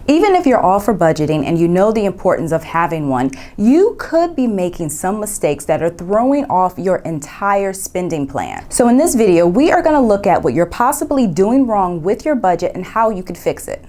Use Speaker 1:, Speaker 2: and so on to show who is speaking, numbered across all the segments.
Speaker 1: Even if you're all for budgeting and you know the importance of having one, you could be making some mistakes that are throwing off your entire spending plan. So in this video, we are going to look at what you're possibly doing wrong with your budget and how you could fix it.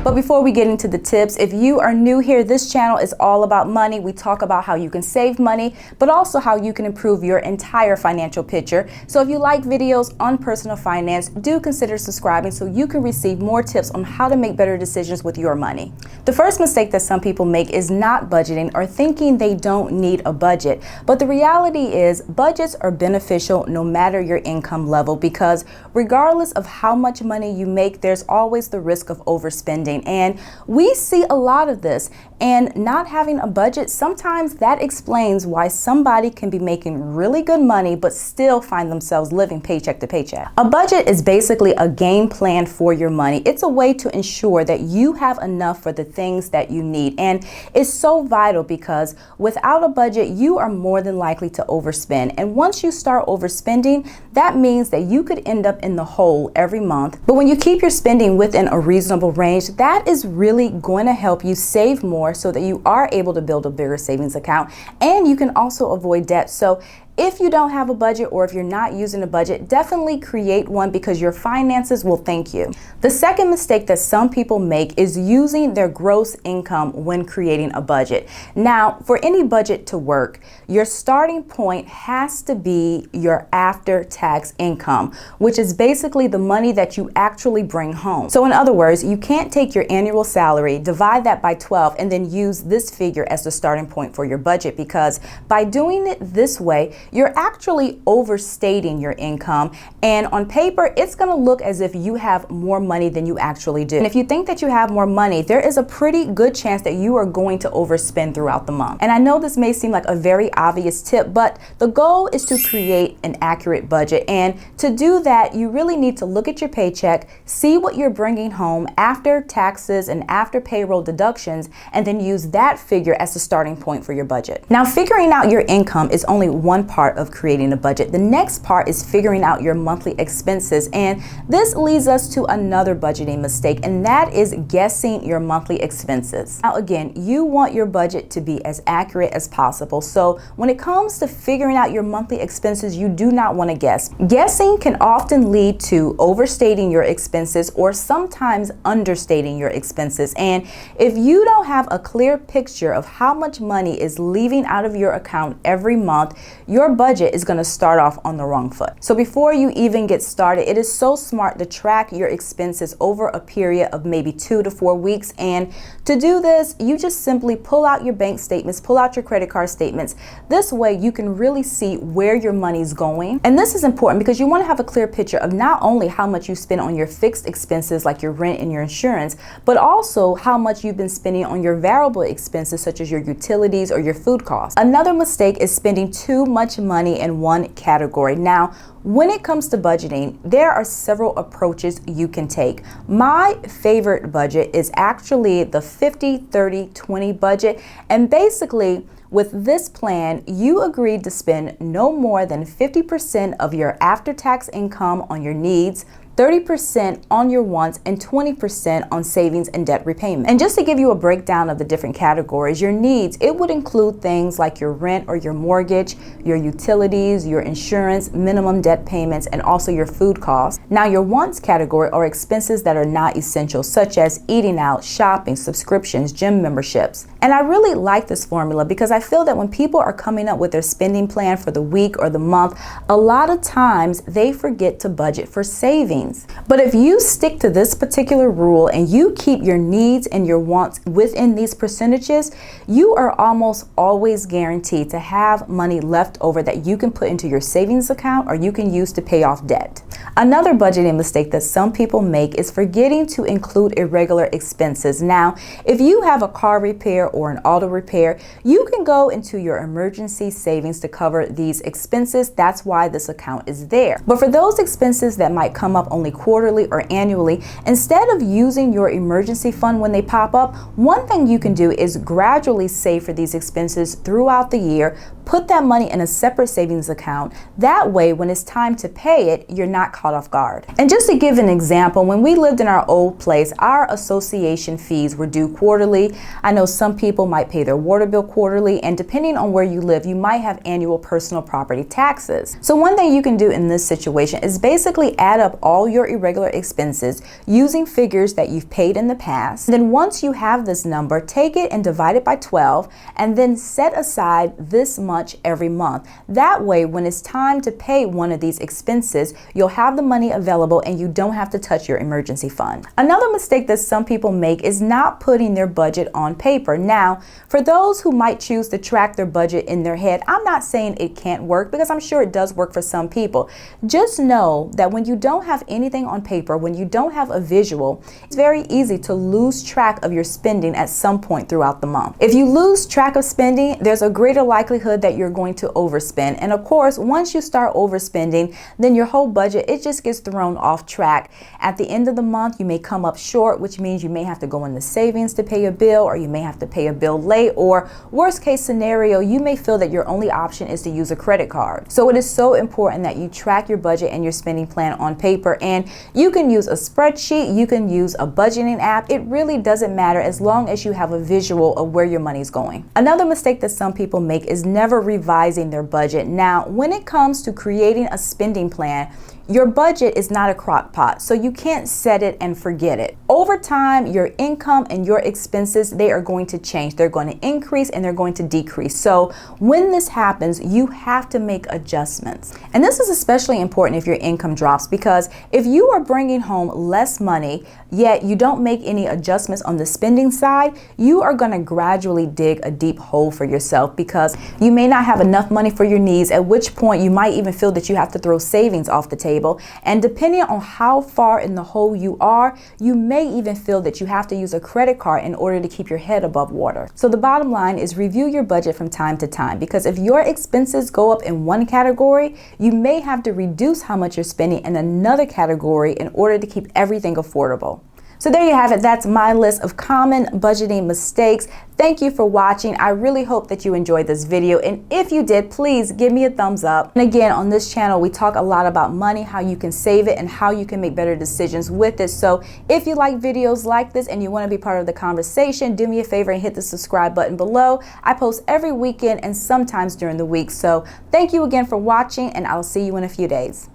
Speaker 1: But before we get into the tips, if you are new here, this channel is all about money. We talk about how you can save money, but also how you can improve your entire financial picture. So if you like videos on personal finance, do consider subscribing so you can receive more tips on how to make better decisions with your money. The first mistake that some people make is not budgeting or thinking they don't need a budget. But the reality is budgets are beneficial no matter your income level, because regardless of how much money you make, there's always the risk of overspending. And we see a lot of this, and not having a budget, sometimes that explains why somebody can be making really good money but still find themselves living paycheck to paycheck. A budget is basically a game plan for your money. It's a way to ensure that you have enough for the things that you need, and it's so vital because without a budget, you are more than likely to overspend. And once you start overspending, that means that you could end up in the hole every month. But when you keep your spending within a reasonable range, that is really going to help you save more so that you are able to build a bigger savings account, and you can also avoid debt. So if you don't have a budget, or if you're not using a budget, definitely create one because your finances will thank you. The second mistake that some people make is using their gross income when creating a budget. Now, for any budget to work, your starting point has to be your after-tax income, which is basically the money that you actually bring home. So in other words, you can't take your annual salary, divide that by 12, and then use this figure as the starting point for your budget, because by doing it this way, you're actually overstating your income, and on paper it's going to look as if you have more money than you actually do. And if you think that you have more money, there is a pretty good chance that you are going to overspend throughout the month. And I know this may seem like a very obvious tip, but the goal is to create an accurate budget, and to do that you really need to look at your paycheck, see what you're bringing home after taxes and after payroll deductions, and then use that figure as the starting point for your budget. Now, figuring out your income is only one part of creating a budget. The next part is figuring out your monthly expenses, and this leads us to another budgeting mistake, and that is guessing your monthly expenses. Now again, you want your budget to be as accurate as possible, so when it comes to figuring out your monthly expenses, you do not want to guess. Guessing can often lead to overstating your expenses or sometimes understating your expenses, and if you don't have a clear picture of how much money is leaving out of your account every month, your budget is going to start off on the wrong foot. So before you even get started, it is so smart to track your expenses over a period of maybe 2 to 4 weeks. And to do this, you just simply pull out your bank statements, pull out your credit card statements. This way you can really see where your money's going. And this is important because you want to have a clear picture of not only how much you spend on your fixed expenses like your rent and your insurance, but also how much you've been spending on your variable expenses such as your utilities or your food costs. Another mistake is spending too much money in one category. Now, when it comes to budgeting, there are several approaches you can take. My favorite budget is actually the 50-30-20 budget, and basically with this plan, you agreed to spend no more than 50% of your after-tax income on your needs, 30% on your wants, and 20% on savings and debt repayment. And just to give you a breakdown of the different categories, your needs, it would include things like your rent or your mortgage, your utilities, your insurance, minimum debt payments, and also your food costs. Now, your wants category are expenses that are not essential, such as eating out, shopping, subscriptions, gym memberships. And I really like this formula because I feel that when people are coming up with their spending plan for the week or the month, a lot of times they forget to budget for savings. But if you stick to this particular rule and you keep your needs and your wants within these percentages, you are almost always guaranteed to have money left over that you can put into your savings account or you can use to pay off debt. Another budgeting mistake that some people make is forgetting to include irregular expenses. Now, if you have a car repair or an auto repair, you can go into your emergency savings to cover these expenses. That's why this account is there. But for those expenses that might come up only quarterly or annually, instead of using your emergency fund when they pop up, one thing you can do is gradually save for these expenses throughout the year, put that money in a separate savings account. That way, when it's time to pay it, you're not caught off guard. And just to give an example, when we lived in our old place, our association fees were due quarterly. I know some people might pay their water bill quarterly, and depending on where you live, you might have annual personal property taxes. So one thing you can do in this situation is basically add up all your irregular expenses using figures that you've paid in the past. Then once you have this number, take it and divide it by 12, and then set aside this much every month. That way, when it's time to pay one of these expenses, you'll have the money available and you don't have to touch your emergency fund. Another mistake that some people make is not putting their budget on paper. Now, for those who might choose to track their budget in their head, I'm not saying it can't work, because I'm sure it does work for some people. Just know that when you don't have anything on paper, when you don't have a visual, it's very easy to lose track of your spending at some point throughout the month. If you lose track of spending, there's a greater likelihood that you're going to overspend. And of course, once you start overspending, then your whole budget, it just gets thrown off track. At the end of the month, you may come up short, which means you may have to go into savings to pay a bill, or you may have to pay a bill late, or worst case scenario, you may feel that your only option is to use a credit card. So it is so important that you track your budget and your spending plan on paper, and you can use a spreadsheet, you can use a budgeting app. It really doesn't matter as long as you have a visual of where your money's going. Another mistake that some people make is never revising their budget. Now, when it comes to creating a spending plan, your budget is not a crock pot, so you can't set it and forget it. Over time, your income and your expenses, they are going to change. They're going to increase and they're going to decrease. So when this happens, you have to make adjustments. And this is especially important if your income drops, because if you are bringing home less money, yet you don't make any adjustments on the spending side, you are going to gradually dig a deep hole for yourself, because you may not have enough money for your needs, at which point you might even feel that you have to throw savings off the table. And depending on how far in the hole you are, you may even feel that you have to use a credit card in order to keep your head above water. So the bottom line is, review your budget from time to time, because if your expenses go up in one category, you may have to reduce how much you're spending in another category in order to keep everything affordable. So there you have it. That's my list of common budgeting mistakes. Thank you for watching. I really hope that you enjoyed this video. And if you did, please give me a thumbs up. And again, on this channel, we talk a lot about money, how you can save it, and how you can make better decisions with it. So if you like videos like this and you want to be part of the conversation, do me a favor and hit the subscribe button below. I post every weekend and sometimes during the week. So thank you again for watching, and I'll see you in a few days.